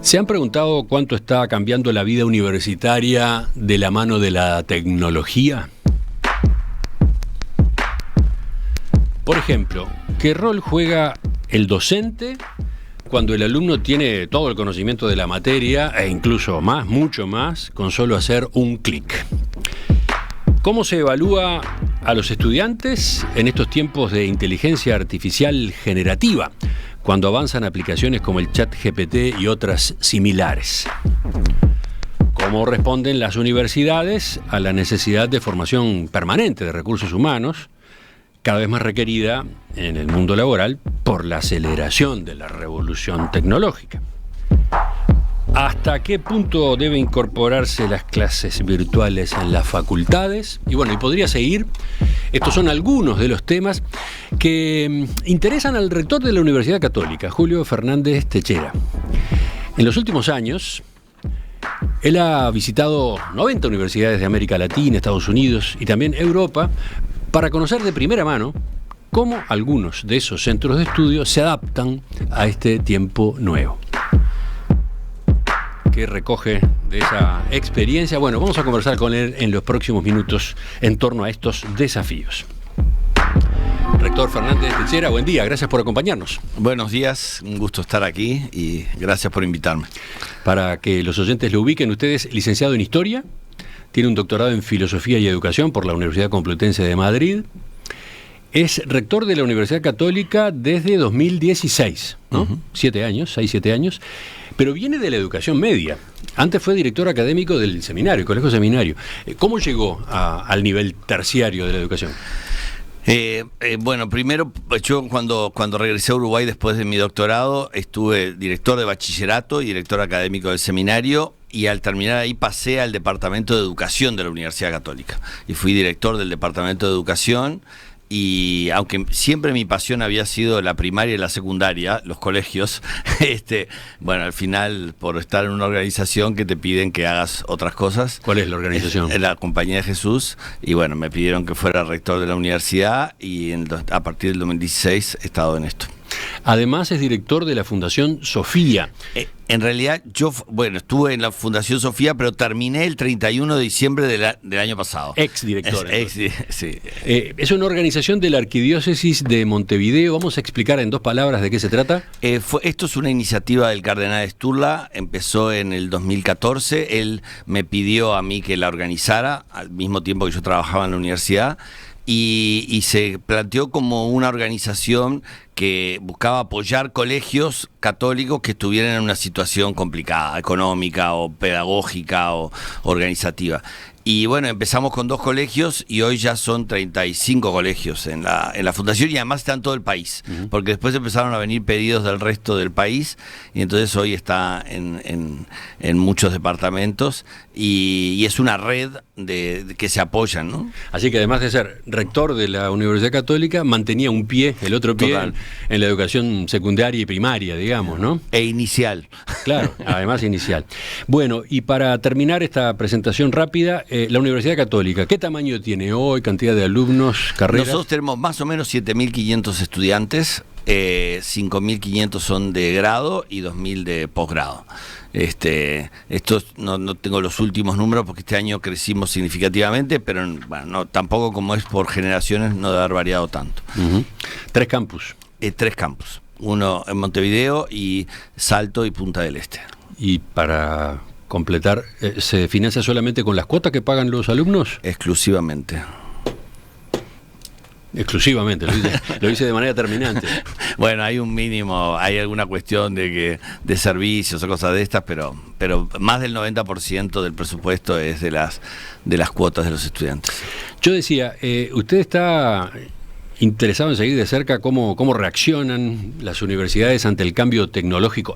¿Se han preguntado cuánto está cambiando la vida universitaria de la mano de la tecnología? Por ejemplo, ¿qué rol juega el docente cuando el alumno tiene todo el conocimiento de la materia e incluso más, mucho más, con solo hacer un clic? ¿Cómo se evalúa a los estudiantes en estos tiempos de inteligencia artificial generativa, cuando avanzan aplicaciones como el ChatGPT y otras similares? ¿Cómo responden las universidades a la necesidad de formación permanente de recursos humanos, cada vez más requerida en el mundo laboral por la aceleración de la revolución tecnológica? ¿Hasta qué punto deben incorporarse las clases virtuales en las facultades? Y bueno, y podría seguir. Estos son algunos de los temas que interesan al rector de la Universidad Católica, Julio Fernández Techera. En los últimos años, él ha visitado 90 universidades de América Latina, Estados Unidos y también Europa para conocer de primera mano cómo algunos de esos centros de estudio se adaptan a este tiempo nuevo. Que recoge de esa experiencia. Bueno, vamos a conversar con él en los próximos minutos en torno a estos desafíos. Rector Fernández Techera, buen día, gracias por acompañarnos. Buenos días, un gusto estar aquí y gracias por invitarme. Para que los oyentes lo ubiquen, usted es licenciado en Historia, tiene un doctorado en Filosofía y Educación por la Universidad Complutense de Madrid, es rector de la Universidad Católica desde 2016, ¿no? 7 años, 6-7 años, pero viene de la educación media. Antes fue director académico del seminario, Colegio Seminario. ¿Cómo llegó al nivel terciario de la educación? Bueno, primero yo cuando regresé a Uruguay después de mi doctorado estuve director de bachillerato y director académico del seminario, y al terminar ahí pasé al departamento de educación de la Universidad Católica y fui director del departamento de educación. Y aunque siempre mi pasión había sido la primaria y la secundaria, los colegios, bueno, al final por estar en una organización que te piden que hagas otras cosas. ¿Cuál es la organización? La Compañía de Jesús, y bueno, me pidieron que fuera rector de la universidad y a partir del 2016 he estado en esto. Además es director de la Fundación Sofía. En realidad yo, estuve en la Fundación Sofía, pero terminé el 31 de diciembre del año pasado. Ex-director. Sí. Es una organización de la Arquidiócesis de Montevideo. Vamos a explicar en 2 palabras de qué se trata. Esto es una iniciativa del cardenal Sturla, empezó en el 2014. Él me pidió a mí que la organizara, al mismo tiempo que yo trabajaba en la universidad. Y se planteó como una organización que buscaba apoyar colegios católicos que estuvieran en una situación complicada, económica o pedagógica o organizativa. Y bueno, empezamos con 2 colegios y hoy ya son 35 colegios en la fundación, y además está en todo el país, porque después empezaron a venir pedidos del resto del país y entonces hoy está en muchos departamentos y es una red que se apoyan, ¿no? Así que además de ser rector de la Universidad Católica, mantenía un pie, el otro pie en la educación secundaria y primaria, digamos, ¿no? E inicial. Claro, además inicial. Bueno, y para terminar esta presentación rápida, la Universidad Católica, ¿qué tamaño tiene hoy? ¿Cantidad de alumnos, carreras? Nosotros tenemos más o menos 7.500 estudiantes, 5.500 son de grado y 2.000 de posgrado. Esto no tengo los últimos números porque este año crecimos significativamente, pero bueno, tampoco, como es por generaciones, no debe haber variado tanto. 3 campus. 3 campus, uno en Montevideo y Salto y Punta del Este. Y para completar, ¿se financia solamente con las cuotas que pagan los alumnos? Exclusivamente. Exclusivamente, lo dice de manera terminante. Bueno, hay un mínimo, hay alguna cuestión de servicios o cosas de estas, pero más del 90% del presupuesto es de las cuotas de los estudiantes. Yo decía, usted está interesado en seguir de cerca cómo reaccionan las universidades ante el cambio tecnológico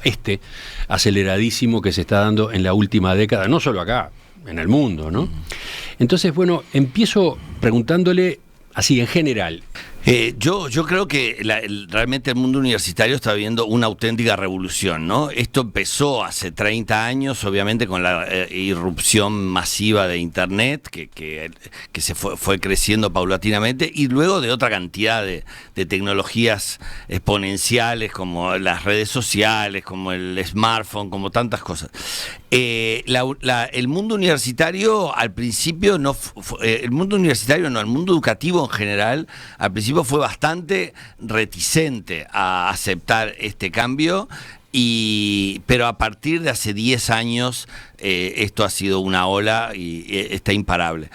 aceleradísimo que se está dando en la última década, no solo acá, en el mundo, ¿no? Entonces, bueno, empiezo preguntándole así en general, Yo creo que realmente el mundo universitario está viviendo una auténtica revolución, ¿no? Esto empezó hace 30 años, obviamente, con la irrupción masiva de Internet, que se fue creciendo paulatinamente, y luego de otra cantidad de tecnologías exponenciales, como las redes sociales, como el smartphone, como tantas cosas. El mundo universitario al principio el mundo educativo en general, al principio fue bastante reticente a aceptar este cambio, pero a partir de hace 10 años esto ha sido una ola y está imparable.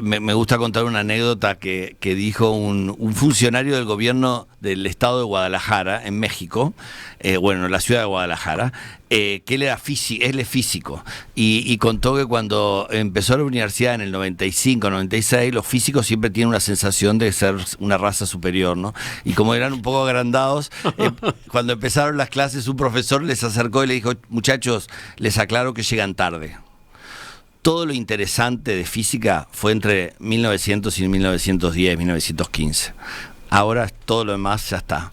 Me gusta contar una anécdota que dijo un funcionario del gobierno del estado de Guadalajara, en México, en la ciudad de Guadalajara, que él es físico, y contó que cuando empezó la universidad en el 95, 96, los físicos siempre tienen una sensación de ser una raza superior, ¿no? Y como eran un poco agrandados, cuando empezaron las clases, un profesor les acercó y le dijo: muchachos, les aclaro que llegan tarde. Todo lo interesante de física fue entre 1900 y 1910, 1915. Ahora todo lo demás ya está.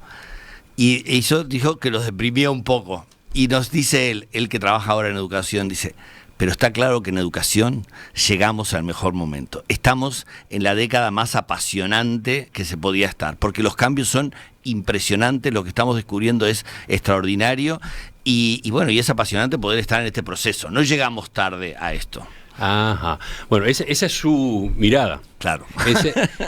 Y eso dijo que los deprimía un poco. Y nos dice él que trabaja ahora en educación, dice: pero está claro que en educación llegamos al mejor momento. Estamos en la década más apasionante que se podía estar, porque los cambios son impresionantes, lo que estamos descubriendo es extraordinario, y es apasionante poder estar en este proceso. No llegamos tarde a esto. Ajá. Bueno, esa es su mirada. Claro.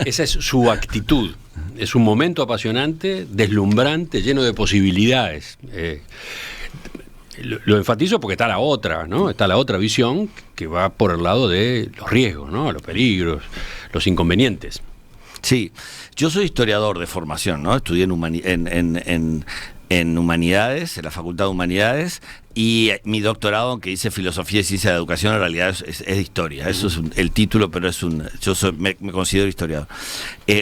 Esa es su actitud. Es un momento apasionante, deslumbrante, lleno de posibilidades. Lo enfatizo porque está la otra, ¿no? Está la otra visión que va por el lado de los riesgos, ¿no? Los peligros, los inconvenientes. Sí, yo soy historiador de formación, ¿no? Estudié en Humanidades, en la Facultad de Humanidades, y mi doctorado, aunque hice Filosofía y Ciencia de Educación, en realidad es de Historia. Eso es el título, pero me considero historiador.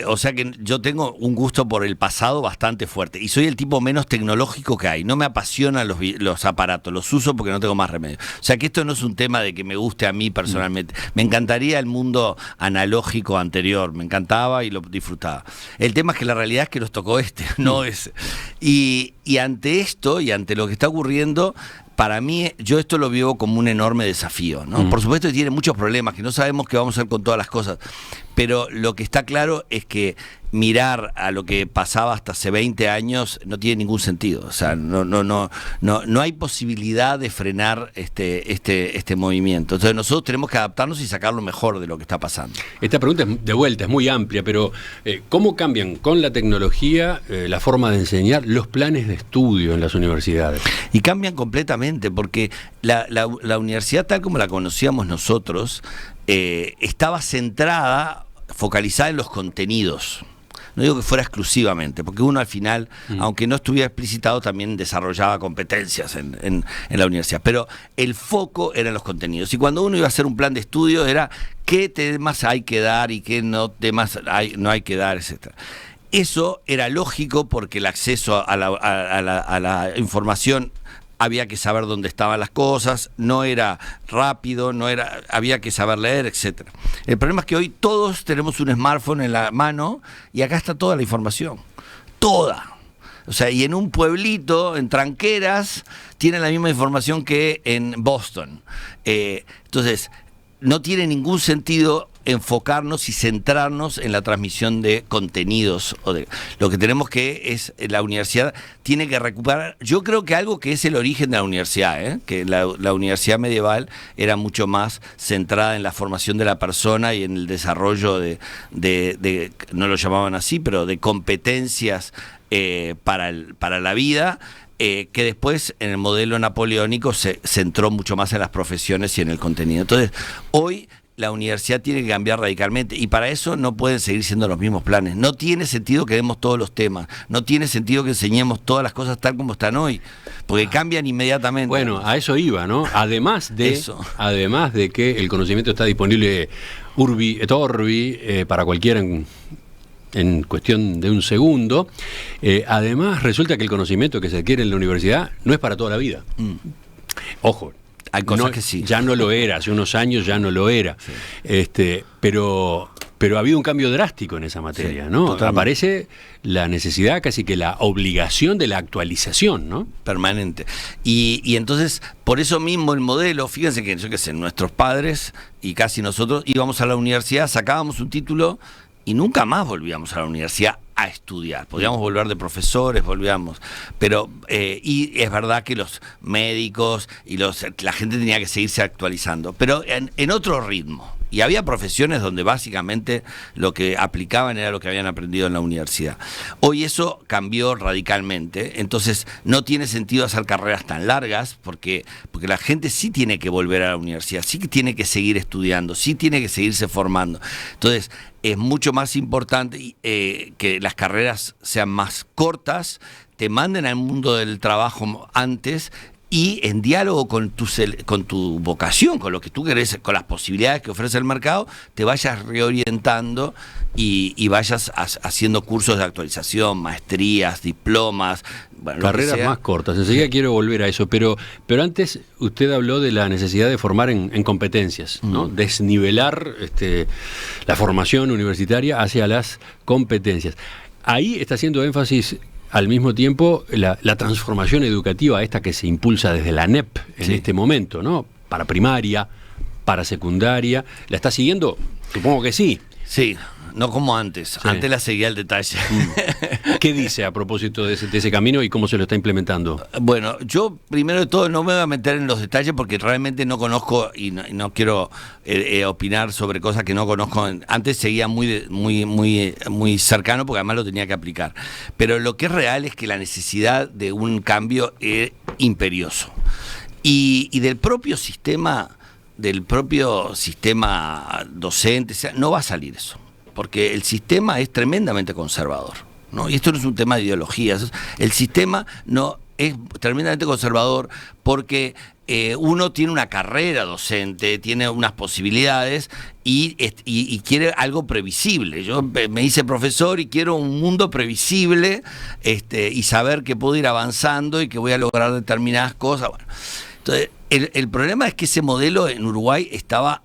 O sea que yo tengo un gusto por el pasado bastante fuerte, y soy el tipo menos tecnológico que hay. No me apasionan los aparatos, los uso porque no tengo más remedio. O sea que esto no es un tema de que me guste a mí personalmente. Me encantaría el mundo analógico anterior, me encantaba y lo disfrutaba. El tema es que la realidad es que nos tocó no ese. Y ante esto, y ante lo que está ocurriendo, para mí, yo esto lo vivo como un enorme desafío, ¿no? Por supuesto que tiene muchos problemas, que no sabemos qué vamos a hacer con todas las cosas, pero lo que está claro es que mirar a lo que pasaba hasta hace 20 años no tiene ningún sentido. O sea, no hay posibilidad de frenar este movimiento. Entonces nosotros tenemos que adaptarnos y sacar lo mejor de lo que está pasando. Esta pregunta de vuelta es muy amplia, pero ¿cómo cambian con la tecnología la forma de enseñar, los planes de estudio en las universidades? Y cambian completamente, porque la universidad tal como la conocíamos nosotros estaba focalizada en los contenidos. No digo que fuera exclusivamente, porque uno al final, aunque no estuviera explicitado, también desarrollaba competencias en la universidad. Pero el foco eran los contenidos. Y cuando uno iba a hacer un plan de estudio era qué temas hay que dar y qué temas no hay que dar, etc. Eso era lógico porque el acceso a la información, había que saber dónde estaban las cosas, no era rápido, había que saber leer, etcétera. El problema es que hoy todos tenemos un smartphone en la mano y acá está toda la información. Toda. O sea, y en un pueblito, en Tranqueras, tienen la misma información que en Boston. Entonces, no tiene ningún sentido enfocarnos y centrarnos en la transmisión de contenidos. Lo que tenemos la universidad tiene que recuperar, yo creo que algo que es el origen de la universidad, que la universidad medieval era mucho más centrada en la formación de la persona y en el desarrollo de no lo llamaban así, pero de competencias para la vida, que después en el modelo napoleónico se centró mucho más en las profesiones y en el contenido. Entonces, hoy la universidad tiene que cambiar radicalmente, y para eso no pueden seguir siendo los mismos planes. No tiene sentido que demos todos los temas, no tiene sentido que enseñemos todas las cosas tal como están hoy, porque cambian inmediatamente. Bueno, a eso iba, ¿no? Además de que el conocimiento está disponible urbi et orbi para cualquiera en cuestión de un segundo, además resulta que el conocimiento que se adquiere en la universidad no es para toda la vida. Ojo. Hay cosas que sí. Ya no lo era, hace unos años ya no lo era. Sí. Pero Pero ha habido un cambio drástico en esa materia, Sí, ¿no? totalmente. Aparece la necesidad, casi que la obligación de la actualización, ¿no? Permanente. Y entonces, por eso mismo el modelo, fíjense que, yo qué sé, nuestros padres y casi nosotros íbamos a la universidad, sacábamos un título y nunca más volvíamos a la universidad a estudiar. Podíamos volver de profesores, volvíamos. Pero, y es verdad que los médicos y la gente tenía que seguirse actualizando, pero en otro ritmo. Y había profesiones donde básicamente lo que aplicaban era lo que habían aprendido en la universidad. Hoy eso cambió radicalmente, entonces no tiene sentido hacer carreras tan largas porque la gente sí tiene que volver a la universidad, sí que tiene que seguir estudiando, sí tiene que seguirse formando. Entonces es mucho más importante que las carreras sean más cortas, te manden al mundo del trabajo antes y en diálogo con tu vocación, con lo que tú querés, con las posibilidades que ofrece el mercado, te vayas reorientando y vayas haciendo cursos de actualización, maestrías, diplomas. Bueno, Carreras más cortas. Enseguida quiero volver a eso, pero antes usted habló de la necesidad de formar en competencias, ¿no? Desnivelar la formación universitaria hacia las competencias. Ahí está haciendo énfasis al mismo tiempo la transformación educativa esta que se impulsa desde la ANEP en este momento, ¿no? Para primaria, para secundaria. ¿La está siguiendo? Supongo que sí. Sí, no como antes. Sí. Antes la seguía al detalle. ¿Qué dice a propósito de ese camino y cómo se lo está implementando? Bueno, yo primero de todo no me voy a meter en los detalles porque realmente no conozco y no quiero opinar sobre cosas que no conozco. Antes seguía muy cercano porque además lo tenía que aplicar. Pero lo que es real es que la necesidad de un cambio es imperioso. Y del propio sistema docente, o sea, no va a salir eso, porque el sistema es tremendamente conservador, ¿no? Y esto no es un tema de ideologías, el sistema no es tremendamente conservador porque uno tiene una carrera docente, tiene unas posibilidades y quiere algo previsible. Yo me hice profesor y quiero un mundo previsible y saber que puedo ir avanzando y que voy a lograr determinadas cosas. Bueno, entonces, el problema es que ese modelo en Uruguay estaba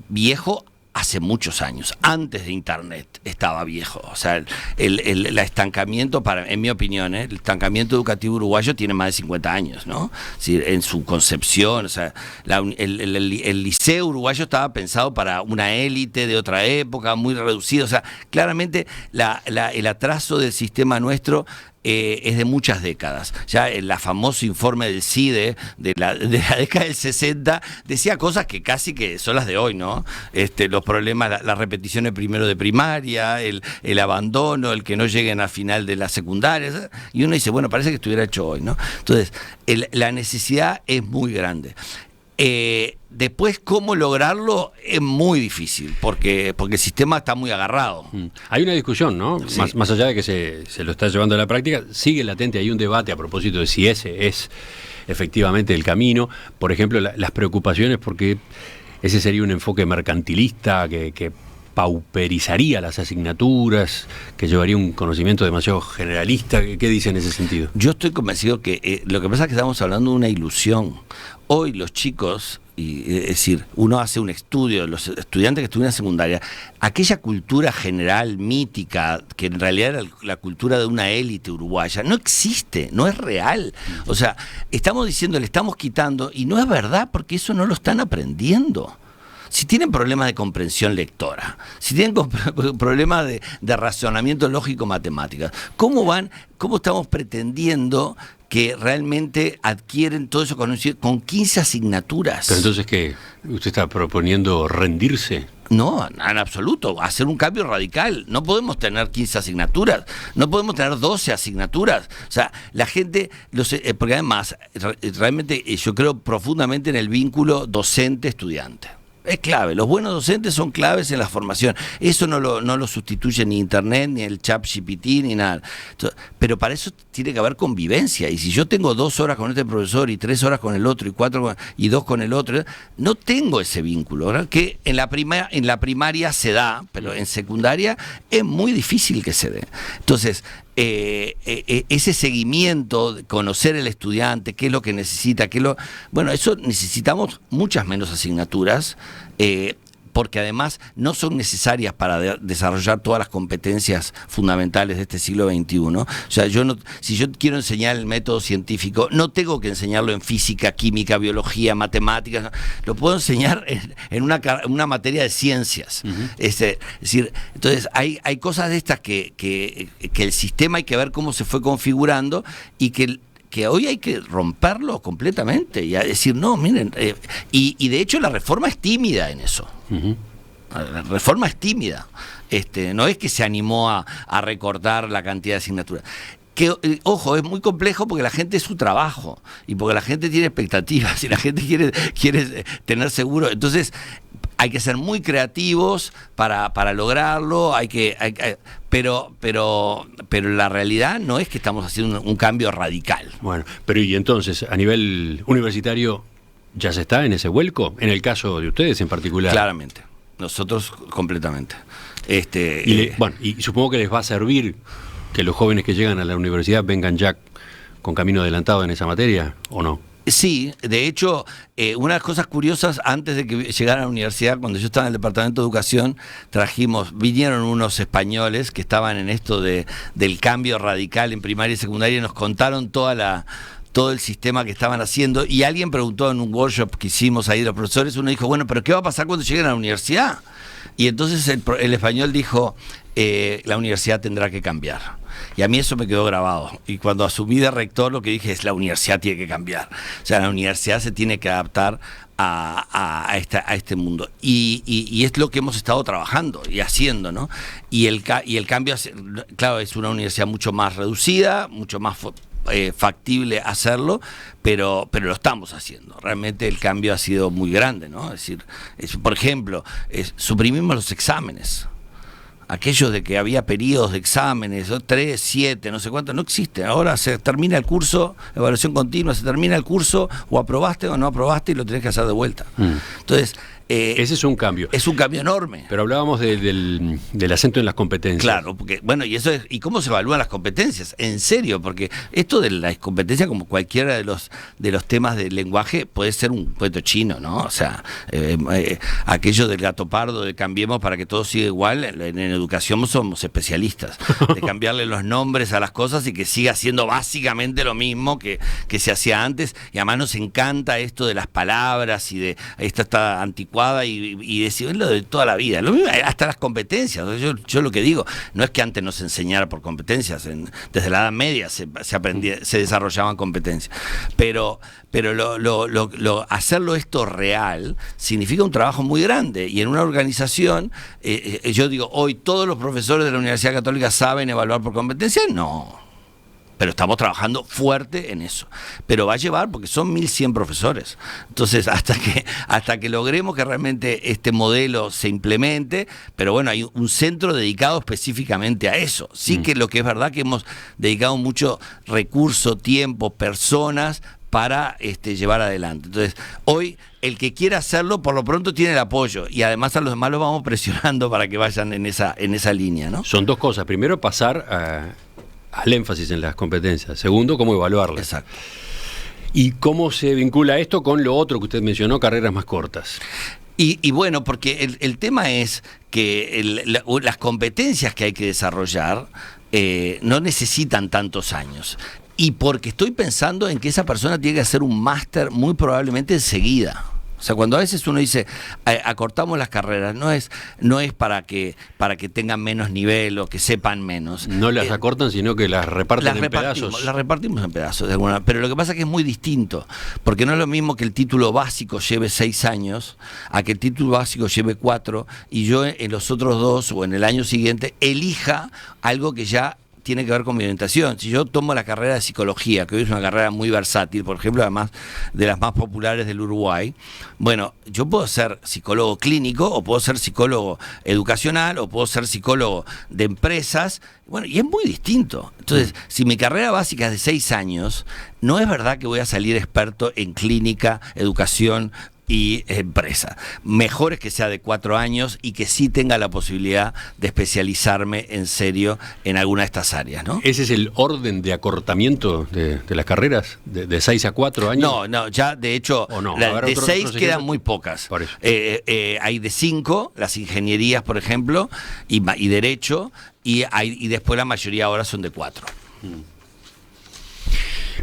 viejo hace muchos años, antes de Internet estaba viejo. O sea, el estancamiento, en mi opinión, el estancamiento educativo uruguayo tiene más de 50 años, ¿no? Es decir, en su concepción, o sea, el liceo uruguayo estaba pensado para una élite de otra época, muy reducido. O sea, claramente el atraso del sistema nuestro es de muchas décadas. Ya el famoso informe del CIDE de la década del 60 decía cosas que casi que son las de hoy, ¿no? Los problemas, las repeticiones primero de primaria, el abandono, el que no lleguen al final de la secundaria, y uno dice, bueno, parece que estuviera hecho hoy, ¿no? Entonces, la necesidad es muy grande. Después, cómo lograrlo es muy difícil, porque el sistema está muy agarrado. Hay una discusión, ¿no? Sí. Más allá de que se lo está llevando a la práctica, sigue latente, hay un debate a propósito de si ese es efectivamente el camino. Por ejemplo, las preocupaciones porque ese sería un enfoque mercantilista que pauperizaría las asignaturas, que llevaría un conocimiento demasiado generalista. ¿Qué dice en ese sentido? Yo estoy convencido que lo que pasa es que estamos hablando de una ilusión. Hoy los chicos, es decir, uno hace un estudio, los estudiantes que estudian en secundaria, aquella cultura general, mítica, que en realidad era la cultura de una élite uruguaya, no existe, no es real. O sea, estamos diciendo, le estamos quitando, y no es verdad porque eso no lo están aprendiendo. Si tienen problemas de comprensión lectora, si tienen problemas de razonamiento lógico-matemáticas, ¿cómo estamos pretendiendo que realmente adquieren todo eso con 15 asignaturas? Pero entonces, ¿qué? ¿Usted está proponiendo rendirse? No, en absoluto, hacer un cambio radical. No podemos tener 15 asignaturas, no podemos tener 12 asignaturas. O sea, la gente, porque además, realmente yo creo profundamente en el vínculo docente-estudiante. Es clave, los buenos docentes son claves en la formación. Eso no lo sustituye ni Internet, ni el ChatGPT, ni nada. Entonces, pero para eso tiene que haber convivencia. Y si yo tengo 2 horas con este profesor y 3 horas con el otro y 4 y 2 con el otro, no tengo ese vínculo, ¿verdad? Que en la primaria se da, pero en secundaria es muy difícil que se dé. Entonces, ese seguimiento, conocer el estudiante, qué es lo que necesita, bueno, eso necesitamos muchas menos asignaturas, porque además no son necesarias para desarrollar todas las competencias fundamentales de este siglo XXI. O sea, si yo quiero enseñar el método científico, no tengo que enseñarlo en física, química, biología, matemáticas, lo puedo enseñar en una materia de ciencias. Es decir, entonces hay cosas de estas que el sistema hay que ver cómo se fue configurando y que hoy hay que romperlo completamente y decir, no, miren, y de hecho la reforma es tímida en eso. La reforma es tímida. No es que se animó a recortar la cantidad de asignaturas. Que, ojo, es muy complejo porque la gente es su trabajo y porque la gente tiene expectativas y la gente quiere tener seguro. Entonces, hay que ser muy creativos para lograrlo, pero la realidad no es que estamos haciendo un cambio radical. Bueno, pero y entonces, a nivel universitario, ¿ya se está en ese vuelco? En el caso de ustedes en particular. Claramente, nosotros completamente. Y supongo que les va a servir que los jóvenes que llegan a la universidad vengan ya con camino adelantado en esa materia, ¿o no? Sí, de hecho, una de las cosas curiosas, antes de que llegara a la universidad, cuando yo estaba en el departamento de educación, vinieron unos españoles que estaban en esto del cambio radical en primaria y secundaria y nos contaron todo el sistema que estaban haciendo, y alguien preguntó en un workshop que hicimos ahí de los profesores, uno dijo, bueno, pero ¿qué va a pasar cuando lleguen a la universidad? Y entonces el español dijo, la universidad tendrá que cambiar. Y a mí eso me quedó grabado. Y cuando asumí de rector, lo que dije es, la universidad tiene que cambiar. O sea, la universidad se tiene que adaptar a este mundo. Y es lo que hemos estado trabajando y haciendo, ¿no? Y el cambio, claro, es una universidad mucho más reducida, mucho más factible hacerlo, pero lo estamos haciendo. Realmente el cambio ha sido muy grande, ¿no? Es decir, por ejemplo, suprimimos los exámenes. Aquello de que había periodos de exámenes, 3, 7, no sé cuánto, no existe. Ahora se termina el curso, evaluación continua, se termina el curso, o aprobaste o no aprobaste y lo tenés que hacer de vuelta. Entonces, ese es un cambio. Es un cambio enorme. Pero hablábamos del acento en las competencias. Claro, porque, bueno, ¿y cómo se evalúan las competencias? En serio, porque esto de las competencias, como cualquiera de los temas del lenguaje, puede ser un cuento chino, ¿no? O sea, aquello del gato pardo, de cambiemos para que todo siga igual, en educación somos especialistas, de cambiarle los nombres a las cosas y que siga siendo básicamente lo mismo que se hacía antes, y además nos encanta esto de las palabras y de esta está anticuada y decirlo de toda la vida, lo mismo, hasta las competencias. Yo lo que digo, no es que antes no se enseñara por competencias, desde la Edad Media se desarrollaban competencias, pero hacerlo esto real significa un trabajo muy grande, y en una organización, yo digo, hoy todos los profesores de la Universidad Católica saben evaluar por competencias, no. Pero estamos trabajando fuerte en eso. Pero va a llevar, porque son 1.100 profesores. Entonces, hasta que logremos que realmente este modelo se implemente, pero bueno, hay un centro dedicado específicamente a eso. Sí que lo que es verdad que hemos dedicado mucho recurso, tiempo, personas para llevar adelante. Entonces, hoy el que quiera hacerlo, por lo pronto tiene el apoyo, y además a los demás los vamos presionando para que vayan en esa línea, ¿no? Son dos cosas. Primero, pasar al énfasis en las competencias. Segundo, cómo evaluarlas. Exacto. ¿Y cómo se vincula esto con lo otro que usted mencionó, carreras más cortas? Y bueno, porque el tema es que las competencias que hay que desarrollar no necesitan tantos años. Y porque estoy pensando en que esa persona tiene que hacer un máster muy probablemente enseguida. O sea, cuando a veces uno dice, acortamos las carreras, no es para que tengan menos nivel o que sepan menos. No las acortan, sino que las reparten en pedazos. Las repartimos en pedazos, de alguna. Pero lo que pasa es que es muy distinto, porque no es lo mismo que el título básico lleve 6 años, a que el título básico lleve 4, y yo en los otros 2 o en el año siguiente elija algo que ya tiene que ver con mi orientación. Si yo tomo la carrera de psicología, que hoy es una carrera muy versátil, por ejemplo, además de las más populares del Uruguay, bueno, yo puedo ser psicólogo clínico, o puedo ser psicólogo educacional, o puedo ser psicólogo de empresas, bueno, y es muy distinto. Entonces, si mi carrera básica es de 6 años, no es verdad que voy a salir experto en clínica, educación y empresa. Mejor es que sea de 4 años y que sí tenga la posibilidad de especializarme en serio en alguna de estas áreas, ¿no? ¿Ese es el orden de acortamiento de las carreras? ¿De 6 a 4 años? No, ya de hecho, no? de 6 quedan muy pocas. Por eso. Hay de 5, las ingenierías, por ejemplo, y derecho, y después la mayoría ahora son de 4.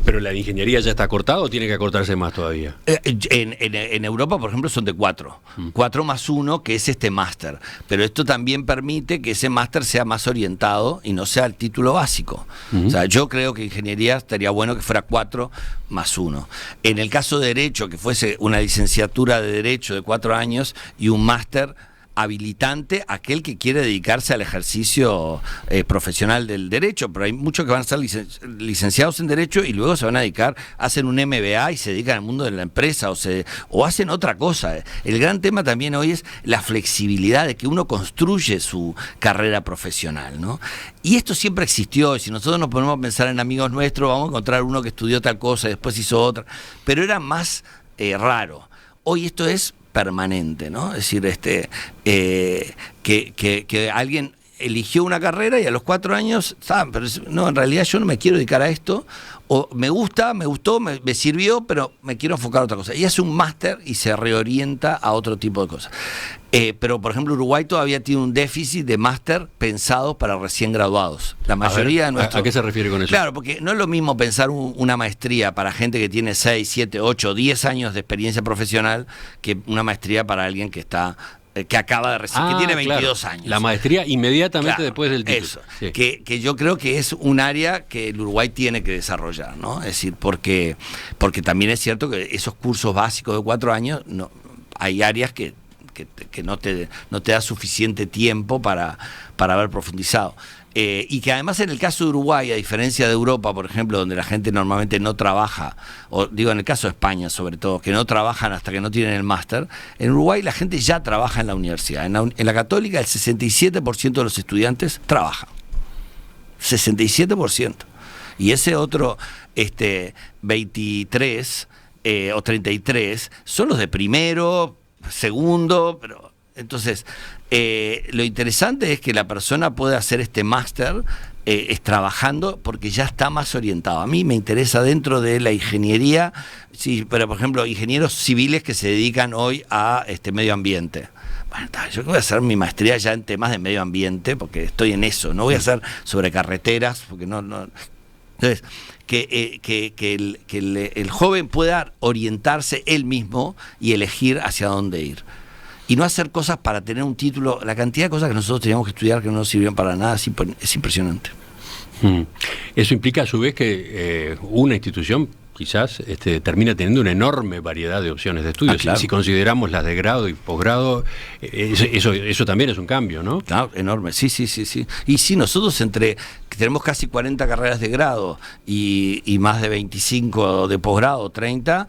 ¿Pero la de ingeniería ya está acortada o tiene que acortarse más todavía? En Europa, por ejemplo, son de 4. 4 más 1, que es este máster. Pero esto también permite que ese máster sea más orientado y no sea el título básico. O sea, yo creo que ingeniería estaría bueno que fuera 4 más 1. En el caso de derecho, que fuese una licenciatura de derecho de 4 años y un máster habilitante, aquel que quiere dedicarse al ejercicio profesional del derecho, pero hay muchos que van a ser licenciados en derecho y luego se van a dedicar, hacen un MBA y se dedican al mundo de la empresa o hacen otra cosa. El gran tema también hoy es la flexibilidad de que uno construye su carrera profesional, ¿no? Y esto siempre existió, y si nosotros nos ponemos a pensar en amigos nuestros, vamos a encontrar uno que estudió tal cosa y después hizo otra, pero era más raro. Hoy esto es permanente, ¿no? Es decir, que alguien eligió una carrera y a los 4 años, ¿saben? Pero no, en realidad yo no me quiero dedicar a esto, o me gustó, me sirvió, pero me quiero enfocar a otra cosa. Y hace un máster y se reorienta a otro tipo de cosas. Pero, por ejemplo, Uruguay todavía tiene un déficit de máster pensados para recién graduados. La mayoría de nuestros... ¿A qué se refiere con eso? Claro, porque no es lo mismo pensar una maestría para gente que tiene 6, 7, 8, 10 años de experiencia profesional que una maestría para alguien que está... que acaba de recibir, que tiene 22 años. La maestría inmediatamente después del título. Eso, sí. que yo creo que es un área que el Uruguay tiene que desarrollar, ¿no? Es decir, porque también es cierto que esos cursos básicos de 4 años, no, hay áreas que no te da suficiente tiempo para haber profundizado. Y que además en el caso de Uruguay, a diferencia de Europa, por ejemplo, donde la gente normalmente no trabaja, o digo en el caso de España sobre todo, que no trabajan hasta que no tienen el máster, en Uruguay la gente ya trabaja en la universidad. En la Católica el 67% de los estudiantes trabajan. 67%. Y ese otro 23 o 33 son los de primero, segundo, pero entonces lo interesante es que la persona puede hacer este máster trabajando porque ya está más orientado. A mí me interesa dentro de la ingeniería, sí, pero por ejemplo ingenieros civiles que se dedican hoy a medio ambiente. Bueno, yo voy a hacer mi maestría ya en temas de medio ambiente porque estoy en eso, no voy a hacer sobre carreteras porque no. Entonces, que el joven pueda orientarse él mismo y elegir hacia dónde ir. Y no hacer cosas para tener un título. La cantidad de cosas que nosotros teníamos que estudiar que no nos sirvieron para nada es impresionante. Eso implica a su vez que una institución quizás termina teniendo una enorme variedad de opciones de estudios. Claro. Si consideramos las de grado y posgrado, eso también es un cambio, ¿no? Claro, enorme, sí. Y sí, nosotros tenemos casi 40 carreras de grado y más de 25 de posgrado, 30...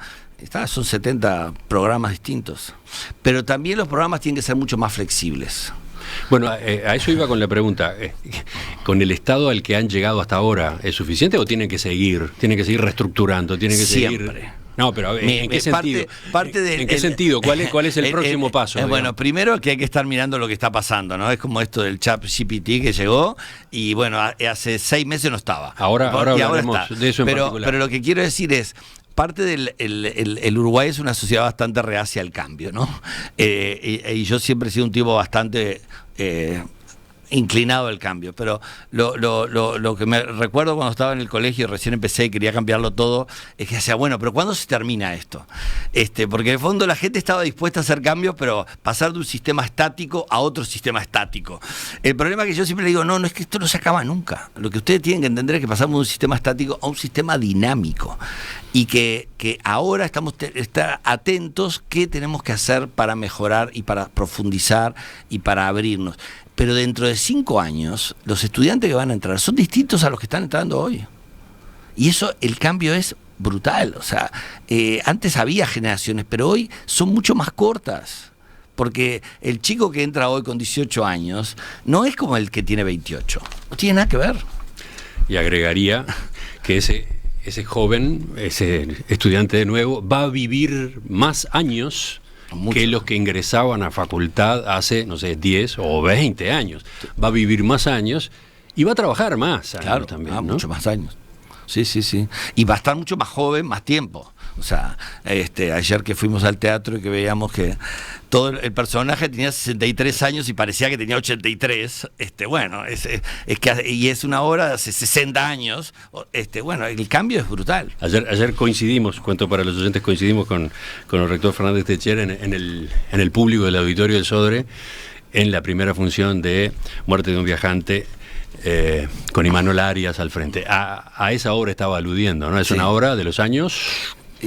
son 70 programas distintos. Pero también los programas tienen que ser mucho más flexibles. Bueno, a eso iba con la pregunta. ¿Con el estado al que han llegado hasta ahora es suficiente o tienen que seguir reestructurando? ¿Tienen que Siempre. seguir? No, pero ¿en qué sentido? ¿En qué sentido? ¿Cuál es el próximo paso? Bueno, primero que hay que estar mirando lo que está pasando, ¿no? Es como esto del ChatGPT que llegó y bueno, hace 6 meses no estaba. Ahora hablaremos de eso en particular. Pero lo que quiero decir es, parte del el Uruguay es una sociedad bastante reacia al cambio, ¿no? Y yo siempre he sido un tipo bastante inclinado al cambio, pero lo que me recuerdo cuando estaba en el colegio y recién empecé y quería cambiarlo todo, es que decía, bueno, pero ¿cuándo se termina esto? Porque en el fondo la gente estaba dispuesta a hacer cambios, pero pasar de un sistema estático a otro sistema estático. El problema que yo siempre le digo, no es que esto no se acaba nunca. Lo que ustedes tienen que entender es que pasamos de un sistema estático a un sistema dinámico y que ahora estar atentos qué tenemos que hacer para mejorar y para profundizar y para abrirnos. Pero dentro de 5 años, los estudiantes que van a entrar son distintos a los que están entrando hoy. Y eso, el cambio es brutal. O sea, antes había generaciones, pero hoy son mucho más cortas. Porque el chico que entra hoy con 18 años no es como el que tiene 28. No tiene nada que ver. Y agregaría que ese joven, ese estudiante de nuevo, va a vivir más años Mucho. que los que ingresaban a facultad hace, no sé, 10 o 20 años. Va a vivir más años y va a trabajar más años, Claro, también, ¿no? mucho más años. Sí, sí, sí. Y va a estar mucho más joven, más tiempo. O sea, ayer que fuimos al teatro y que veíamos que todo el personaje tenía 63 años y parecía que tenía 83, bueno, es que y es una obra de hace 60 años, bueno, el cambio es brutal. Ayer coincidimos, cuento para los oyentes, coincidimos con el rector Fernández Techera en el público del Auditorio del Sodre, en la primera función de Muerte de un viajante, con Imanol Arias al frente. A esa obra estaba aludiendo, ¿no? Es una obra de los años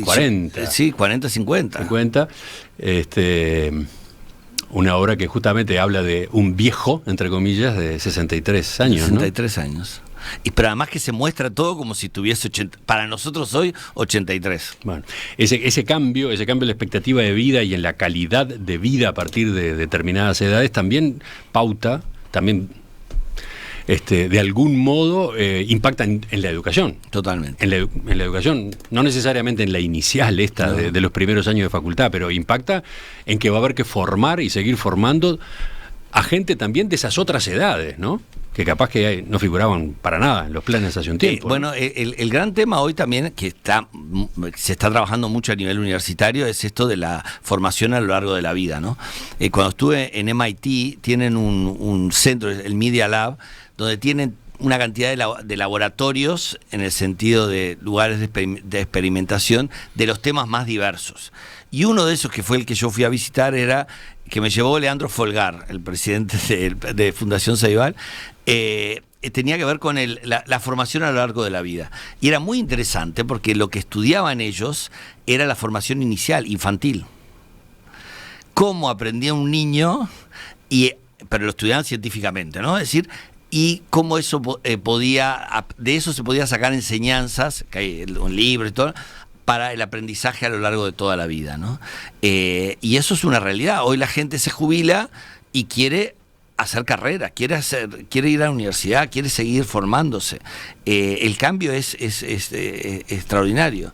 40. Sí, 40, 50. 50. Una obra que justamente habla de un viejo, entre comillas, de 63 años, 63 años. Pero además que se muestra todo como si tuviese 80, para nosotros hoy 83. Bueno, ese cambio en la expectativa de vida y en la calidad de vida a partir de determinadas edades también pauta, de algún modo impacta en la educación. Totalmente. En la educación, no necesariamente en la inicial de los primeros años de facultad, pero impacta en que va a haber que formar y seguir formando a gente también de esas otras edades, ¿no? Que capaz que no figuraban para nada en los planes hace un tiempo. Bueno, el gran tema hoy también, que se está trabajando mucho a nivel universitario, es esto de la formación a lo largo de la vida, ¿no? Cuando estuve en MIT, tienen un centro, el Media Lab, donde tienen una cantidad de laboratorios en el sentido de lugares de experimentación de los temas más diversos. Y uno de esos, que fue el que yo fui a visitar, era que me llevó Leandro Folgar, el presidente de Fundación Ceibal. Tenía que ver con la formación a lo largo de la vida. Y era muy interesante porque lo que estudiaban ellos era la formación inicial, infantil. Cómo aprendía un niño, pero lo estudiaban científicamente, ¿no? Es decir, y cómo eso de eso se podía sacar enseñanzas, que hay un libro y todo, para el aprendizaje a lo largo de toda la vida, ¿no? Y eso es una realidad. Hoy la gente se jubila y quiere hacer carrera, quiere ir a la universidad, quiere seguir formándose. El cambio es extraordinario.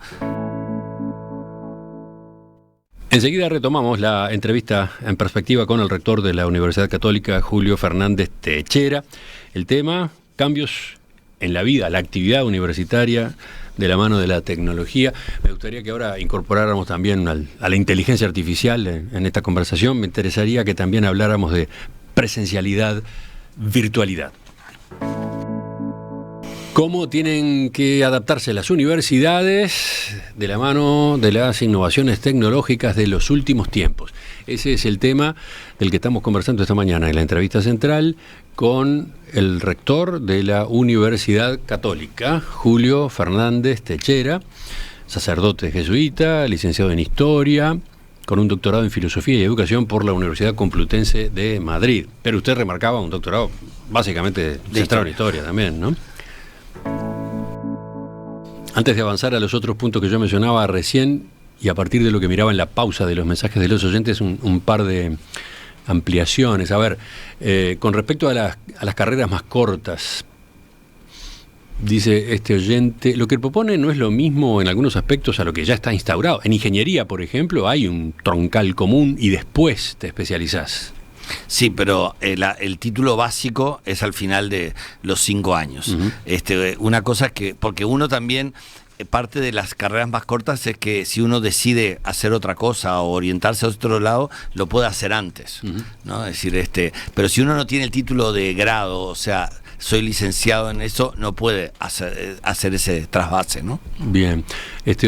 Enseguida retomamos la entrevista en perspectiva con el rector de la Universidad Católica, Julio Fernández Techera. El tema, cambios en la vida, la actividad universitaria de la mano de la tecnología. Me gustaría que ahora incorporáramos también a la inteligencia artificial en esta conversación. Me interesaría que también habláramos de presencialidad, virtualidad. ¿Cómo tienen que adaptarse las universidades de la mano de las innovaciones tecnológicas de los últimos tiempos? Ese es el tema del que estamos conversando esta mañana en la entrevista central con el rector de la Universidad Católica, Julio Fernández Techera, sacerdote jesuita, licenciado en Historia, con un doctorado en Filosofía y Educación por la Universidad Complutense de Madrid. Pero usted remarcaba un doctorado básicamente centrado en Historia también, ¿no? Antes de avanzar a los otros puntos que yo mencionaba recién, y a partir de lo que miraba en la pausa de los mensajes de los oyentes, un par de ampliaciones. A ver, con respecto a las carreras más cortas, dice este oyente, lo que propone no es lo mismo en algunos aspectos a lo que ya está instaurado. En ingeniería, por ejemplo, hay un troncal común y después te especializás. Sí, pero el título básico es al final de los 5 años. Uh-huh. Una cosa es que, porque uno también, parte de las carreras más cortas es que si uno decide hacer otra cosa o orientarse a otro lado, lo puede hacer antes, uh-huh, ¿no? Es decir, pero si uno no tiene el título de grado, o sea, soy licenciado en eso, no puede hacer ese trasvase, ¿no? Bien.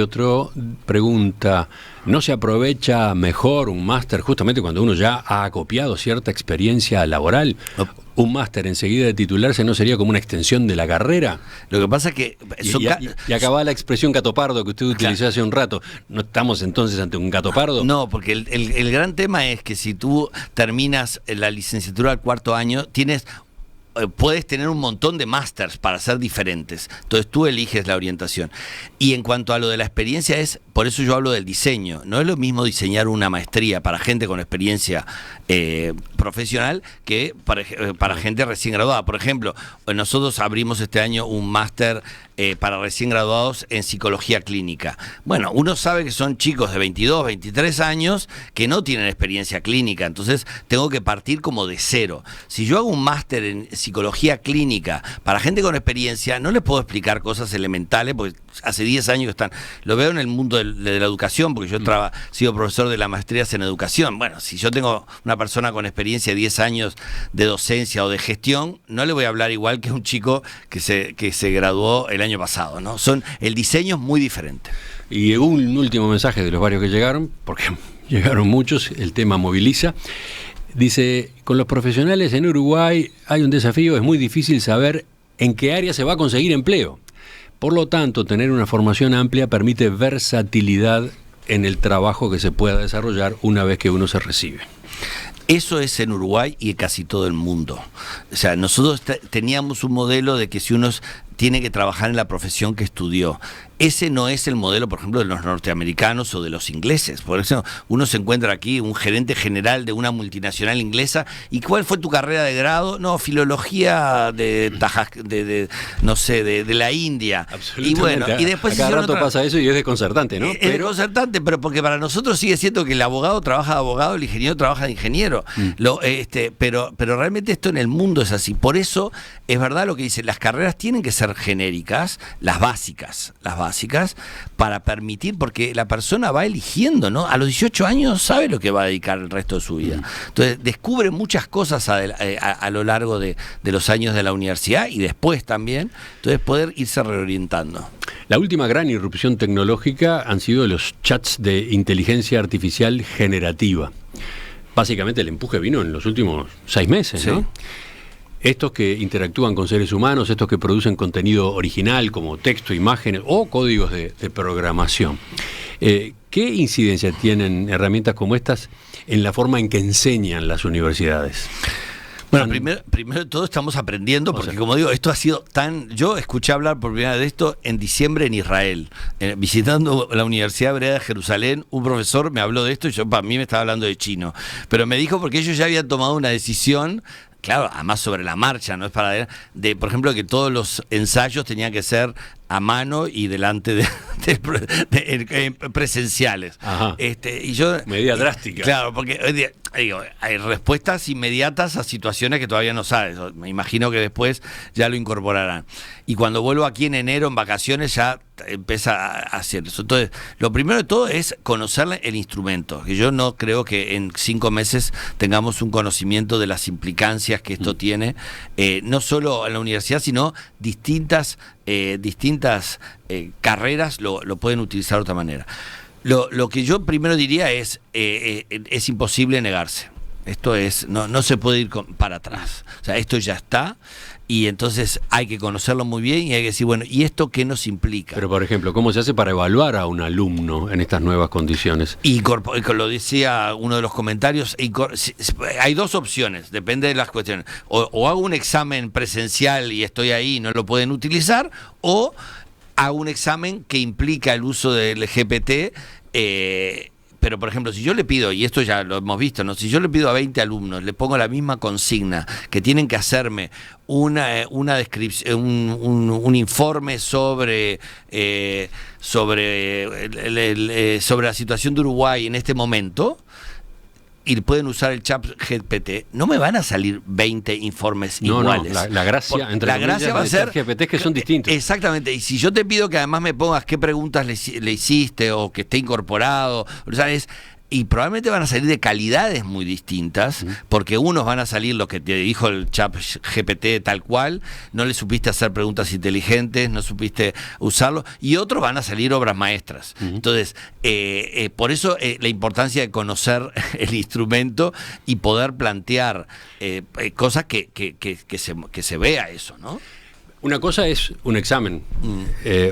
Otro pregunta, ¿no se aprovecha mejor un máster justamente cuando uno ya ha acopiado cierta experiencia laboral? No. ¿Un máster enseguida de titularse no sería como una extensión de la carrera? Lo que pasa es que... Y acaba la expresión gatopardo que usted utilizó hace un rato. ¿No estamos entonces ante un gatopardo? No, porque el gran tema es que si tú terminas la licenciatura al 4º año, puedes tener un montón de másters para ser diferentes. Entonces tú eliges la orientación. Y en cuanto a lo de la experiencia, por eso yo hablo del diseño. No es lo mismo diseñar una maestría para gente con experiencia profesional que para gente recién graduada. Por ejemplo, nosotros abrimos este año un máster para recién graduados en psicología clínica. Bueno, uno sabe que son chicos de 22, 23 años que no tienen experiencia clínica, entonces tengo que partir como de cero. Si yo hago un máster en psicología clínica para gente con experiencia, no les puedo explicar cosas elementales, porque hace 10 años que están. Lo veo en el mundo de la educación, porque yo he sido profesor de las maestrías en educación. Bueno, si yo tengo una persona con experiencia de 10 años de docencia o de gestión, no le voy a hablar igual que un chico que se graduó el año pasado, ¿no? El diseño es muy diferente. Y un último mensaje de los varios que llegaron, porque llegaron muchos, el tema moviliza. Dice, con los profesionales en Uruguay hay un desafío, es muy difícil saber en qué área se va a conseguir empleo. Por lo tanto, tener una formación amplia permite versatilidad en el trabajo que se pueda desarrollar una vez que uno se recibe. Eso es en Uruguay y en casi todo el mundo. O sea, nosotros teníamos un modelo de que si uno tiene que trabajar en la profesión que estudió. Ese no es el modelo, por ejemplo, de los norteamericanos o de los ingleses. Por eso uno se encuentra aquí, un gerente general de una multinacional inglesa. ¿Y cuál fue tu carrera de grado? No, filología de la India. Absolutamente. Y bueno, y después a cada rato pasa eso y es desconcertante, ¿no? Es desconcertante, pero porque para nosotros sigue siendo que el abogado trabaja de abogado, el ingeniero trabaja de ingeniero. Pero realmente esto en el mundo es así. Por eso es verdad lo que dice, las carreras tienen que ser genéricas, las básicas, para permitir, porque la persona va eligiendo, ¿no? A los 18 años sabe lo que va a dedicar el resto de su vida. Entonces descubre muchas cosas a lo largo de los años de la universidad y después también, entonces poder irse reorientando. La última gran irrupción tecnológica han sido los chats de inteligencia artificial generativa. Básicamente el empuje vino en los últimos 6 meses, ¿no? Sí. Estos que interactúan con seres humanos, estos que producen contenido original como texto, imágenes o códigos de programación. ¿Qué incidencia tienen herramientas como estas en la forma en que enseñan las universidades? Bueno, primero de todo estamos aprendiendo, porque como digo, esto ha sido tan... Yo escuché hablar por primera vez de esto en diciembre en Israel. Visitando la Universidad Hebrea de Jerusalén, un profesor me habló de esto y para mí me estaba hablando de chino. Pero me dijo porque ellos ya habían tomado una decisión... Claro, además sobre la marcha, no es para por ejemplo, que todos los ensayos tenían que ser a mano y delante presenciales. Ajá. Y yo medida drástica. Claro, porque hay respuestas inmediatas a situaciones que todavía no sabes. Me imagino que después ya lo incorporarán. Y cuando vuelvo aquí en enero en vacaciones ya empieza a hacer eso. Entonces, lo primero de todo es conocer el instrumento, que yo no creo que en 5 meses tengamos un conocimiento de las implicancias que esto tiene, no solo en la universidad, sino distintas carreras lo pueden utilizar de otra manera. Lo que yo primero diría es imposible negarse. Esto no se puede ir para atrás. O sea, esto ya está. Y entonces hay que conocerlo muy bien y hay que decir, bueno, ¿y esto qué nos implica? Pero, por ejemplo, ¿cómo se hace para evaluar a un alumno en estas nuevas condiciones? Y lo decía uno de los comentarios, hay 2 opciones, depende de las cuestiones. O hago un examen presencial y estoy ahí y no lo pueden utilizar, o hago un examen que implica el uso del GPT. Pero, por ejemplo, si yo le pido, y esto ya lo hemos visto, ¿no? Si yo le pido a 20 alumnos, le pongo la misma consigna, que tienen que hacerme una descripción, un informe sobre la situación de Uruguay en este momento, y pueden usar el chat GPT, no me van a salir 20 informes iguales. No, la gracia, entre la gracia va a ser GPT es que son distintos. Exactamente, y si yo te pido que además me pongas qué preguntas le hiciste o que esté incorporado, ¿sabes? Y probablemente van a salir de calidades muy distintas, porque unos van a salir lo que te dijo el chat GPT tal cual, no le supiste hacer preguntas inteligentes, no supiste usarlo, y otros van a salir obras maestras. Entonces, por eso la importancia de conocer el instrumento y poder plantear cosas que se vea eso, ¿no? Una cosa es un examen,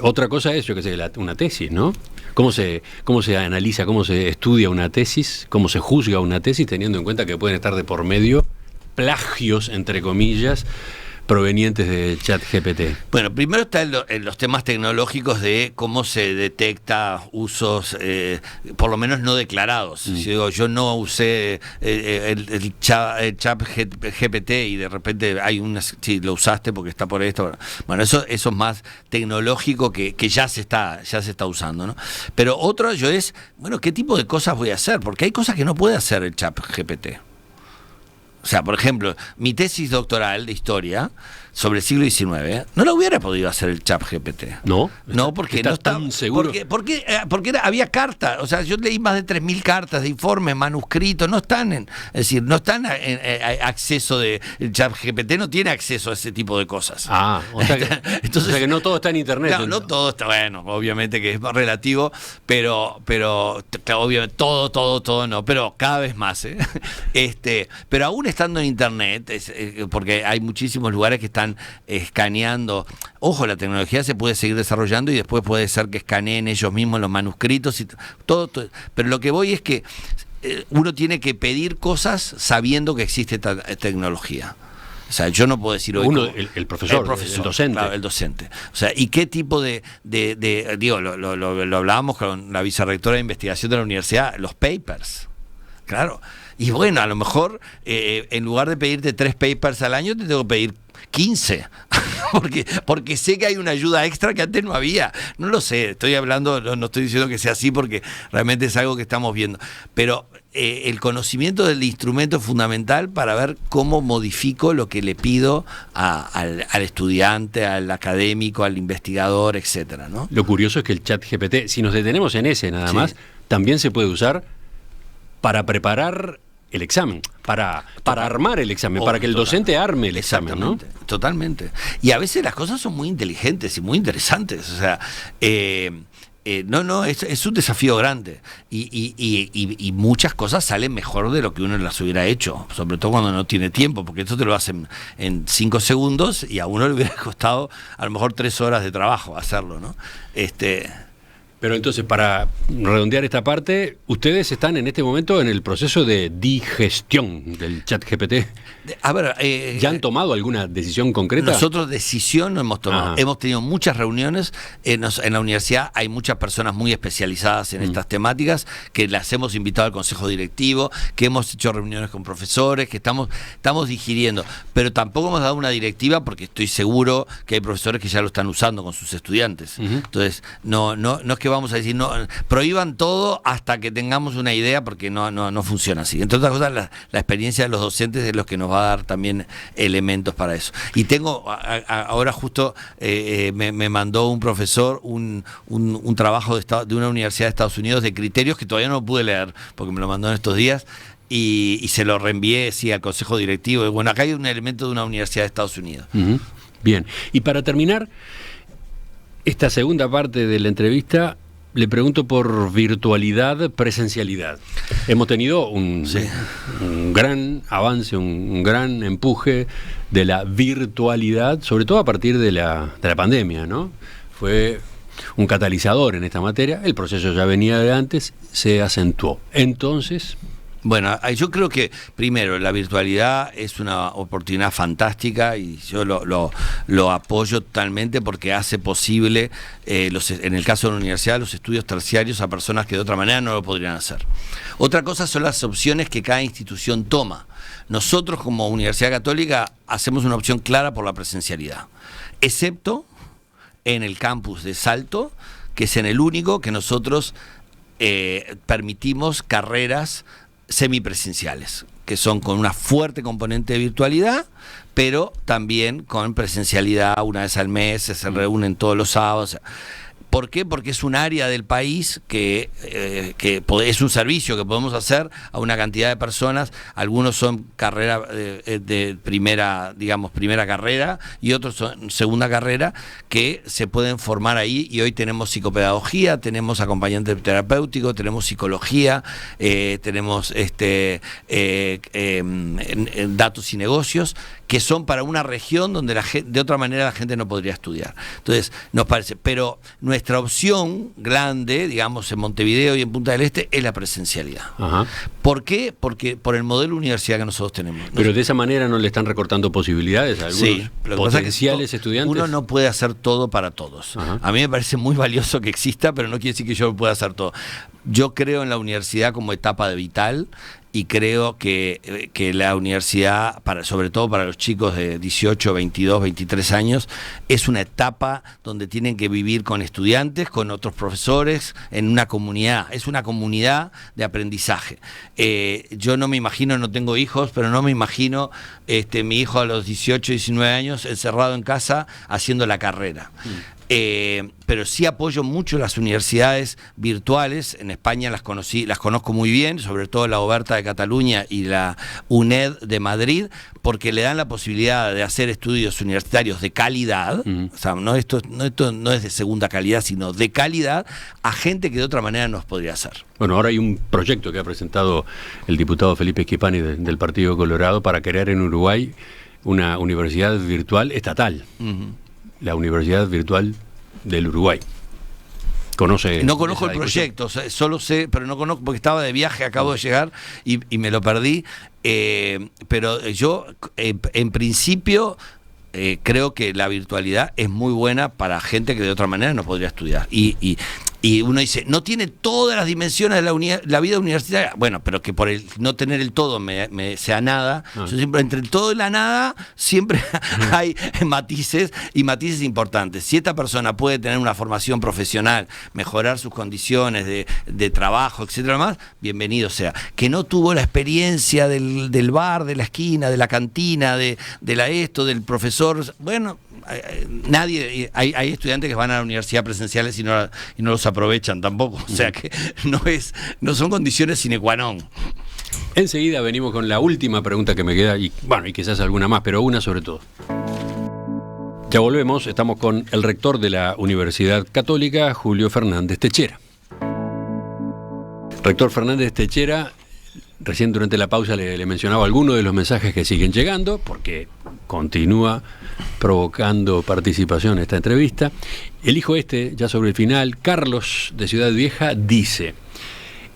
otra cosa es, yo qué sé, una tesis, ¿no? ¿Cómo se analiza, cómo se estudia una tesis, cómo se juzga una tesis, teniendo en cuenta que pueden estar de por medio plagios, entre comillas, provenientes de ChatGPT? Bueno, primero está en los temas tecnológicos de cómo se detecta usos, por lo menos no declarados. Si digo, yo no usé el chat GPT y de repente hay sí, lo usaste porque está por esto. Bueno, eso es más tecnológico que ya se está usando, ¿no? Pero otro yo es, bueno, ¿qué tipo de cosas voy a hacer? Porque hay cosas que no puede hacer el chat GPT. O sea, por ejemplo, mi tesis doctoral de historia sobre el siglo XIX no la hubiera podido hacer el chat GPT. No, porque no está tan seguro. Porque había cartas. O sea, yo leí más de 3.000 cartas de informes, manuscritos, no están en acceso de el chat GPT, no tiene acceso a ese tipo de cosas. O sea que no todo está en internet. Claro, no todo está, bueno, obviamente que es más relativo, pero obviamente todo no, pero cada vez más, pero aún estando en internet, porque hay muchísimos lugares que están escaneando. Ojo, la tecnología se puede seguir desarrollando y después puede ser que escaneen ellos mismos los manuscritos y todo. Pero lo que voy es que uno tiene que pedir cosas sabiendo que existe esta tecnología. O sea, yo no puedo decir hoy... El profesor, el docente. Claro, el docente. O sea, ¿y qué tipo digo, lo hablábamos con la vicerrectora de investigación de la universidad, los papers. Claro. Y bueno, a lo mejor en lugar de pedirte 3 papers al año, te tengo que pedir 15. porque sé que hay una ayuda extra que antes no había. No lo sé, estoy hablando, no estoy diciendo que sea así porque realmente es algo que estamos viendo. Pero el conocimiento del instrumento es fundamental para ver cómo modifico lo que le pido al estudiante, al académico, al investigador, etcétera, ¿no? Lo curioso es que el ChatGPT, si nos detenemos en ese nada más, también se puede usar para preparar el examen, para armar el examen, para que el docente arme el examen, ¿no? Totalmente. Y a veces las cosas son muy inteligentes y muy interesantes. O sea, es un desafío grande. Y muchas cosas salen mejor de lo que uno las hubiera hecho, sobre todo cuando no tiene tiempo, porque esto te lo hacen en 5 segundos y a uno le hubiera costado a lo mejor 3 horas de trabajo hacerlo, ¿no? Pero entonces, para redondear esta parte, ustedes están en este momento en el proceso de digestión del ChatGPT. A ver, ¿ya han tomado alguna decisión concreta? Nosotros decisión no hemos tomado. Ajá. Hemos tenido muchas reuniones en la universidad. Hay muchas personas muy especializadas en estas temáticas que las hemos invitado al consejo directivo, que hemos hecho reuniones con profesores, que estamos digiriendo. Pero tampoco hemos dado una directiva porque estoy seguro que hay profesores que ya lo están usando con sus estudiantes. Entonces, no es que vamos a decir, no, prohíban todo hasta que tengamos una idea, porque no funciona así. Entre otras cosas, la experiencia de los docentes es lo que nos va a dar también elementos para eso. Y tengo, ahora justo me mandó un profesor un trabajo de una universidad de Estados Unidos de criterios que todavía no pude leer, porque me lo mandó en estos días, y se lo reenvié, sí, al consejo directivo. Y bueno, acá hay un elemento de una universidad de Estados Unidos. Bien, y para terminar esta segunda parte de la entrevista, le pregunto por virtualidad, presencialidad. Hemos tenido un gran avance, un gran empuje de la virtualidad, sobre todo a partir de la pandemia, ¿no? Fue un catalizador en esta materia. El proceso ya venía de antes, se acentuó. Entonces... Bueno, yo creo que, primero, la virtualidad es una oportunidad fantástica y yo lo apoyo totalmente porque hace posible, en el caso de la universidad, los estudios terciarios a personas que de otra manera no lo podrían hacer. Otra cosa son las opciones que cada institución toma. Nosotros, como Universidad Católica, hacemos una opción clara por la presencialidad, excepto en el campus de Salto, que es en el único que nosotros permitimos carreras semipresenciales, que son con una fuerte componente de virtualidad, pero también con presencialidad una vez al mes, se reúnen todos los sábados. ¿Por qué? Porque es un área del país que es un servicio que podemos hacer a una cantidad de personas. Algunos son carrera de primera carrera y otros son segunda carrera, que se pueden formar ahí. Y hoy tenemos psicopedagogía, tenemos acompañante terapéutico, tenemos psicología, tenemos datos y negocios, que son para una región donde de otra manera la gente no podría estudiar. Entonces, nos parece, pero nuestra opción grande, digamos, en Montevideo y en Punta del Este, es la presencialidad. Ajá. ¿Por qué? Porque por el modelo universidad que nosotros tenemos. Pero de esa manera no le están recortando posibilidades a algunos potenciales estudiantes. Uno no puede hacer todo para todos. Ajá. A mí me parece muy valioso que exista, pero no quiere decir que yo pueda hacer todo. Yo creo en la universidad como etapa de vital y creo que la universidad, sobre todo para los chicos de 18, 22, 23 años, es una etapa donde tienen que vivir con estudiantes, con otros profesores, en una comunidad. Es una comunidad de aprendizaje. Yo no me imagino, no tengo hijos, pero no me imagino mi hijo a los 18, 19 años encerrado en casa haciendo la carrera. Pero sí apoyo mucho las universidades virtuales. En España las conozco muy bien, sobre todo la Oberta de Cataluña y la UNED de Madrid, porque le dan la posibilidad de hacer estudios universitarios de calidad. O sea, esto no es de segunda calidad, sino de calidad, a gente que de otra manera no los podría hacer. Bueno, ahora hay un proyecto que ha presentado el diputado Felipe Schifani del Partido Colorado para crear en Uruguay una universidad virtual estatal. La Universidad Virtual del Uruguay. No conozco el proyecto, solo sé, pero no conozco porque estaba de viaje, acabo de llegar y me lo perdí. Pero yo, en principio, creo que la virtualidad es muy buena para gente que de otra manera no podría estudiar. Y uno dice, no tiene todas las dimensiones de la vida universitaria. Bueno, pero que por el no tener el todo me sea nada. Yo siempre, entre el todo y la nada, siempre hay matices y matices importantes. Si esta persona puede tener una formación profesional, mejorar sus condiciones de trabajo, etcétera, más, bienvenido sea. Que no tuvo la experiencia del bar, de la esquina, de la cantina, del profesor, bueno, nadie, hay estudiantes que van a la universidad presenciales y no los aprovechan tampoco, o sea que no son condiciones sine qua non. Enseguida venimos con la última pregunta que me queda y quizás alguna más, pero una sobre todo. Ya volvemos, estamos con el rector de la Universidad Católica, Julio Fernández Techera. Rector Fernández Techera, recién durante la pausa le mencionaba algunos de los mensajes que siguen llegando, porque continúa provocando participación en esta entrevista. Elijo ya sobre el final. Carlos, de Ciudad Vieja, dice: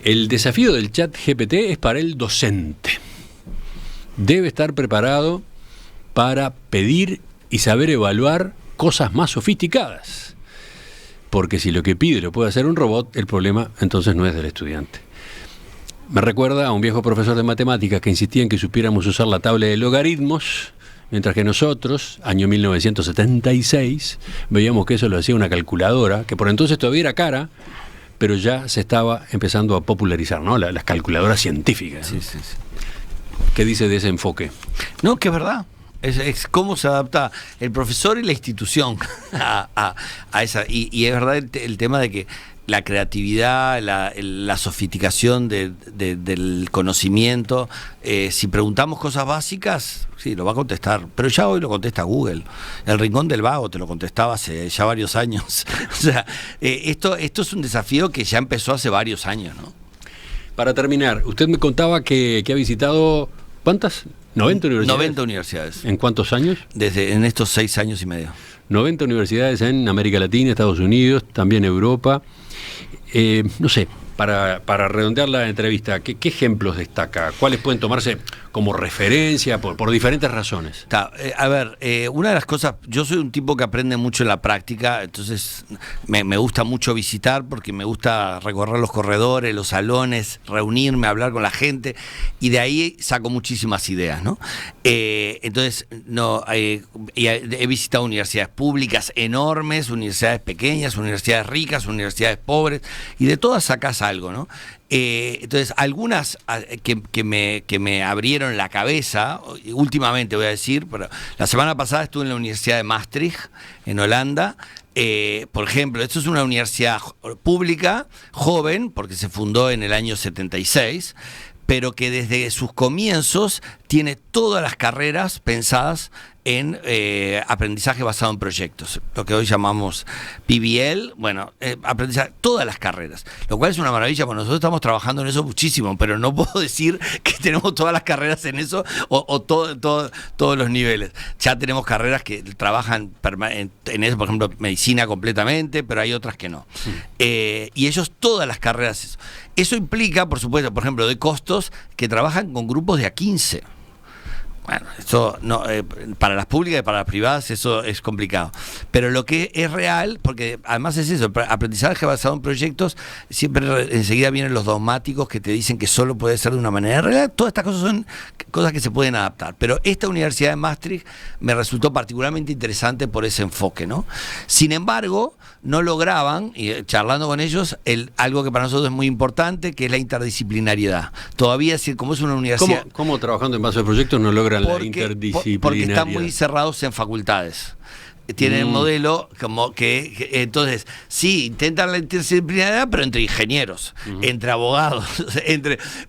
el desafío del chat GPT es para el docente. Debe estar preparado para pedir y saber evaluar cosas más sofisticadas. Porque si lo que pide lo puede hacer un robot, el problema entonces no es del estudiante. Me recuerda a un viejo profesor de matemáticas que insistía en que supiéramos usar la tabla de logaritmos, mientras que nosotros, año 1976, veíamos que eso lo hacía una calculadora, que por entonces todavía era cara, pero ya se estaba empezando a popularizar, ¿no? Las calculadoras científicas. Sí. ¿Qué dice de ese enfoque? No, que es verdad. Es cómo se adapta el profesor y la institución a esa. Y es verdad el tema de que la creatividad, la sofisticación del conocimiento, si preguntamos cosas básicas, sí, lo va a contestar, pero ya hoy lo contesta Google. El Rincón del Vago te lo contestaba hace ya varios años. O sea, esto es un desafío que ya empezó hace varios años, ¿no? Para terminar, usted me contaba que ha visitado, ¿cuántas? 90 universidades. 90 universidades. ¿En cuántos años? En estos 6 años y medio. 90 universidades en América Latina, Estados Unidos, también Europa. No sé, para redondear la entrevista, ¿qué ejemplos destaca? ¿Cuáles pueden tomarse como referencia por diferentes razones? A ver, una de las cosas, yo soy un tipo que aprende mucho en la práctica, entonces me gusta mucho visitar porque me gusta recorrer los corredores, los salones, reunirme, hablar con la gente, y de ahí saco muchísimas ideas, ¿no? Entonces, he visitado universidades públicas enormes, universidades pequeñas, universidades ricas, universidades pobres, y de todas sacas algo, ¿no? Entonces, algunas que me abrieron la cabeza, últimamente voy a decir, pero la semana pasada estuve en la Universidad de Maastricht, en Holanda. Por ejemplo, esto es una universidad pública, joven, porque se fundó en el año 76, pero que desde sus comienzos tiene todas las carreras pensadas en aprendizaje basado en proyectos, lo que hoy llamamos PBL, bueno, aprendizaje, todas las carreras, lo cual es una maravilla, porque nosotros estamos trabajando en eso muchísimo, pero no puedo decir que tenemos todas las carreras en eso o todos los niveles. Ya tenemos carreras que trabajan en eso, por ejemplo, medicina completamente, pero hay otras que no. Y ellos todas las carreras. Eso implica, por supuesto, por ejemplo, de costos que trabajan con grupos de a 15. Bueno, eso no, para las públicas y para las privadas eso es complicado. Pero lo que es real, porque además es eso, aprendizaje basado en proyectos, siempre enseguida vienen los dogmáticos que te dicen que solo puede ser de una manera. En realidad, todas estas cosas son cosas que se pueden adaptar. Pero esta universidad de Maastricht me resultó particularmente interesante por ese enfoque, ¿no? Sin embargo, no lograban, y charlando con ellos, algo que para nosotros es muy importante, que es la interdisciplinariedad. Todavía, como es una universidad... ¿Cómo trabajando en base a proyectos no logran la interdisciplinariedad? Porque están muy cerrados en facultades. Tienen un modelo como que entonces sí intentan la interdisciplinariedad, pero entre ingenieros, entre abogados,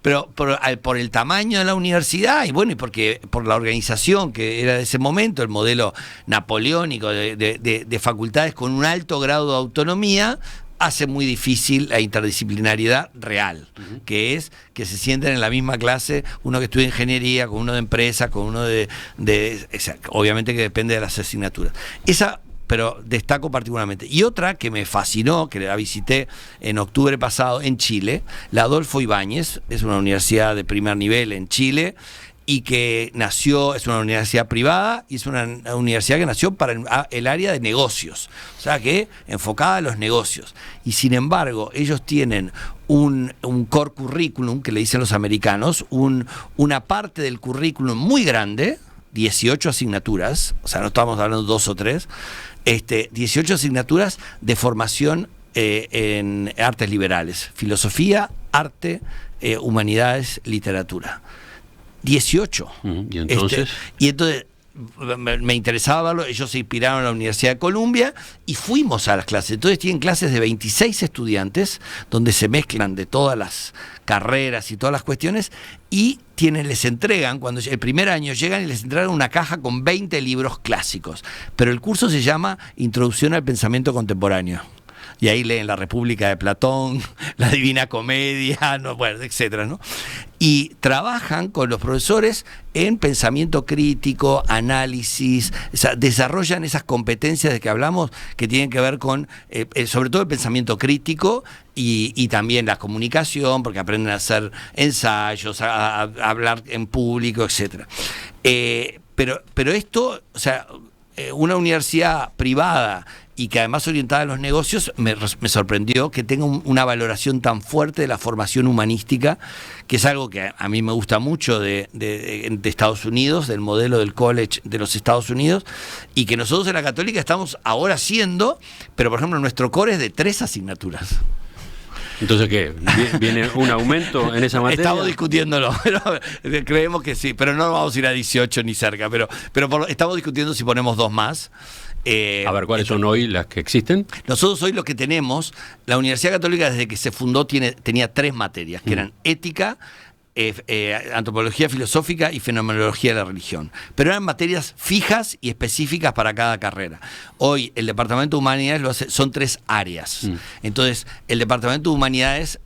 pero por el tamaño de la universidad y bueno, y porque por la organización que era de ese momento, el modelo napoleónico de facultades con un alto grado de autonomía, hace muy difícil la interdisciplinariedad real, que es que se sienten en la misma clase uno que estudia ingeniería, con uno de empresa, con uno obviamente que depende de las asignaturas. Esa, pero destaco particularmente. Y otra que me fascinó, que la visité en octubre pasado en Chile, la Adolfo Ibáñez, es una universidad de primer nivel en Chile, y que es una universidad privada y es una universidad que nació para el área de negocios, o sea que enfocada a los negocios. Y sin embargo, ellos tienen un core curriculum, que le dicen los americanos, una parte del currículum muy grande, 18 asignaturas, o sea, no estamos hablando de 2 o 3, 18 asignaturas de formación en artes liberales, filosofía, arte, humanidades, literatura. 18. ¿Y entonces? Y entonces me interesaba verlo. Ellos se inspiraron en la Universidad de Columbia y fuimos a las clases. Entonces tienen clases de 26 estudiantes donde se mezclan de todas las carreras y todas las cuestiones y les entregan, cuando el primer año llegan y les entregan una caja con 20 libros clásicos. Pero el curso se llama Introducción al Pensamiento Contemporáneo. Y ahí leen La República de Platón, La Divina Comedia, bueno, etcétera, ¿no? Y trabajan con los profesores en pensamiento crítico, análisis, o sea, desarrollan esas competencias de que hablamos que tienen que ver con, sobre todo el pensamiento crítico y también la comunicación, porque aprenden a hacer ensayos, a hablar en público, etcétera. Pero esto, o sea, una universidad privada y que además orientada a los negocios, me sorprendió que tenga una valoración tan fuerte de la formación humanística, que es algo que a mí me gusta mucho de Estados Unidos, del modelo del college de los Estados Unidos, y que nosotros en la Católica estamos ahora haciendo, pero por ejemplo nuestro core es de 3 asignaturas. Entonces, ¿qué? ¿Viene un aumento en esa materia? Estamos discutiéndolo, pero creemos que sí, pero no vamos a ir a 18 ni cerca, pero estamos discutiendo si ponemos 2 más. A ver, ¿cuáles son hoy las que existen? Nosotros hoy lo que tenemos, la Universidad Católica desde que se fundó tenía 3 materias, que eran ética, antropología filosófica y fenomenología de la religión. Pero eran materias fijas y específicas para cada carrera. Hoy el Departamento de Humanidades son 3 áreas. Entonces, el Departamento de Humanidades,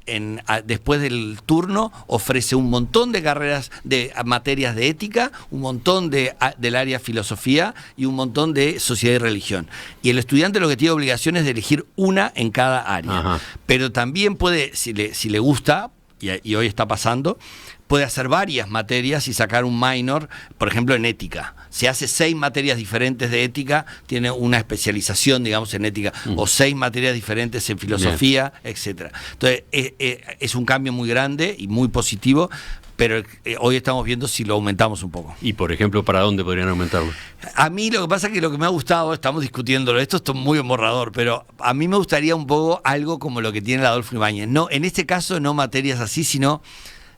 después del turno, ofrece un montón de carreras, de materias de ética, un montón del área filosofía y un montón de sociedad y religión. Y el estudiante lo que tiene obligación es de elegir una en cada área. Ajá. Pero también puede, si le gusta, y hoy está pasando, puede hacer varias materias y sacar un minor, por ejemplo, en ética. Se hace 6 materias diferentes de ética, tiene una especialización, digamos, en ética, o 6 materias diferentes en filosofía, etcétera. Entonces, es un cambio muy grande y muy positivo, pero hoy estamos viendo si lo aumentamos un poco. Y, por ejemplo, ¿para dónde podrían aumentarlo? A mí lo que pasa es que lo que me ha gustado, estamos discutiéndolo, esto es muy emborrador, pero a mí me gustaría un poco algo como lo que tiene la Adolfo Ibáñez. No, en este caso no materias así, sino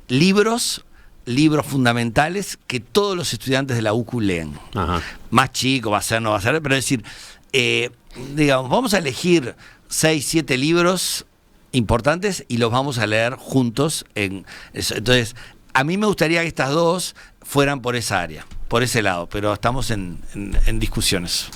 libros fundamentales que todos los estudiantes de la UCU leen. Ajá. Más chico va a ser, no va a ser, pero es decir, digamos, vamos a elegir 6, 7 libros importantes y los vamos a leer juntos. Entonces, a mí me gustaría que estas 2 fueran por esa área. por ese lado, pero estamos en discusiones.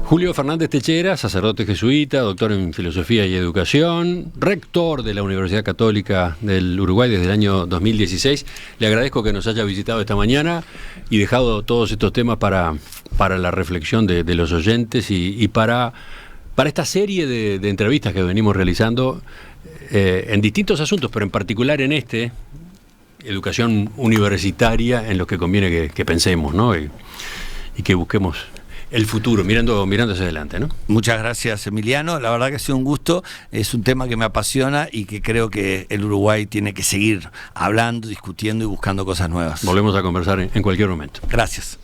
Julio Fernández Techera, sacerdote jesuita, doctor en Filosofía y Educación, rector de la Universidad Católica del Uruguay desde el año 2016. Le agradezco que nos haya visitado esta mañana y dejado todos estos temas para la reflexión de los oyentes y para esta serie de entrevistas que venimos realizando en distintos asuntos, pero en particular en educación universitaria, en los que conviene que pensemos, ¿no? Y que busquemos el futuro, mirando hacia adelante, ¿no? Muchas gracias, Emiliano. La verdad que ha sido un gusto. Es un tema que me apasiona y que creo que el Uruguay tiene que seguir hablando, discutiendo y buscando cosas nuevas. Volvemos a conversar en cualquier momento. Gracias.